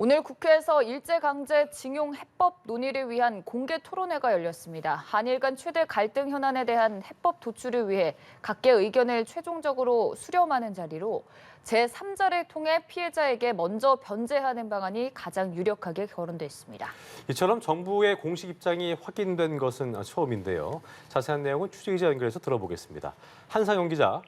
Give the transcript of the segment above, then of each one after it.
오늘 국회에서 일제강제징용 해법 논의를 위한 공개 토론회가 열렸습니다. 한일 간 최대 갈등 현안에 대한 해법 도출을 위해 각계 의견을 최종적으로 수렴하는 자리로 제3자를 통해 피해자에게 먼저 변제하는 방안이 가장 유력하게 거론됐습니다. 이처럼 정부의 공식 입장이 확인된 것은 처음인데요. 자세한 내용은 취재기자 연결해서 들어보겠습니다. 한상영 기자.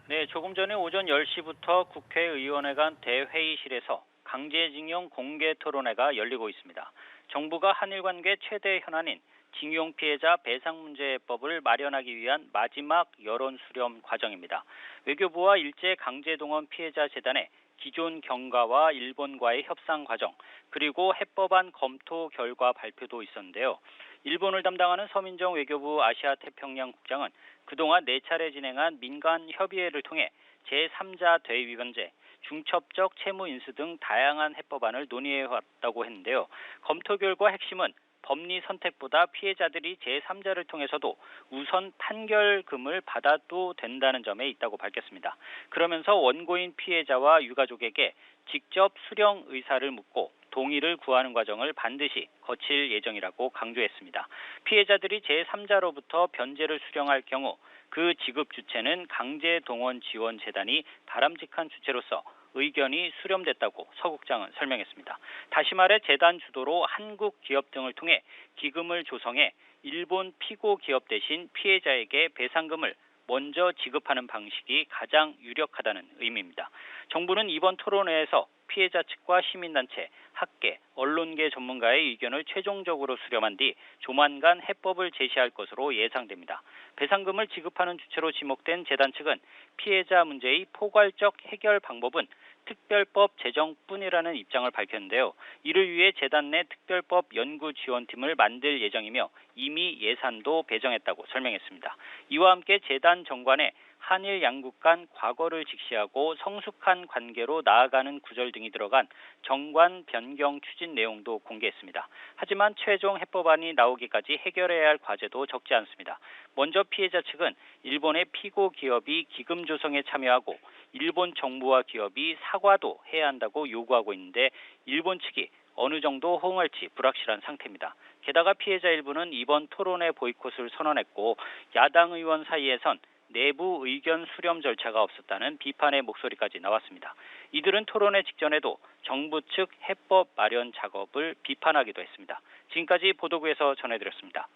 네, 조금 전에 오전 10시부터 국회의원회관 대회의실에서 강제징용 공개 토론회가 열리고 있습니다. 정부가 한일 관계 최대 현안인 징용 피해자 배상 문제법을 마련하기 위한 마지막 여론 수렴 과정입니다. 외교부와 일제 강제동원 피해자 재단의 기존 경과와 일본과의 협상 과정, 그리고 해법안 검토 결과 발표도 있었는데요. 일본을 담당하는 서민정 외교부 아시아 태평양 국장은 그동안 4차례 진행한 민간 협의회를 통해 제3자 대위 변제, 중첩적 채무 인수 등 다양한 해법안을 논의해왔다고 했는데요. 검토 결과 핵심은 법리 선택보다 피해자들이 제3자를 통해서도 우선 판결금을 받아도 된다는 점에 있다고 밝혔습니다. 그러면서 원고인 피해자와 유가족에게 직접 수령 의사를 묻고 동의를 구하는 과정을 반드시 거칠 예정이라고 강조했습니다. 피해자들이 제3자로부터 변제를 수령할 경우 그 지급 주체는 강제동원지원재단이 바람직한 주체로서 의견이 수렴됐다고 서 국장은 설명했습니다. 다시 말해 재단 주도로 한국 기업 등을 통해 기금을 조성해 일본 피고 기업 대신 피해자에게 배상금을 먼저 지급하는 방식이 가장 유력하다는 의미입니다. 정부는 이번 토론회에서 피해자 측과 시민단체, 학계, 언론계 전문가의 의견을 최종적으로 수렴한 뒤 조만간 해법을 제시할 것으로 예상됩니다. 배상금을 지급하는 주체로 지목된 재단 측은 피해자 문제의 포괄적 해결 방법은 특별법 제정뿐이라는 입장을 밝혔는데요. 이를 위해 재단 내 특별법 연구지원팀을 만들 예정이며 이미 예산도 배정했다고 설명했습니다. 이와 함께 재단 정관에 한일 양국 간 과거를 직시하고 성숙한 관계로 나아가는 구절 등이 들어간 정관 변경 추진 내용도 공개했습니다. 하지만 최종 해법안이 나오기까지 해결해야 할 과제도 적지 않습니다. 먼저 피해자 측은 일본의 피고 기업이 기금 조성에 참여하고 일본 정부와 기업이 사과도 해야 한다고 요구하고 있는데 일본 측이 어느 정도 호응할지 불확실한 상태입니다. 게다가 피해자 일부는 이번 토론회 보이콧을 선언했고 야당 의원 사이에선 내부 의견 수렴 절차가 없었다는 비판의 목소리까지 나왔습니다. 이들은 토론회 직전에도 정부 측 해법 마련 작업을 비판하기도 했습니다. 지금까지 보도국에서 전해드렸습니다.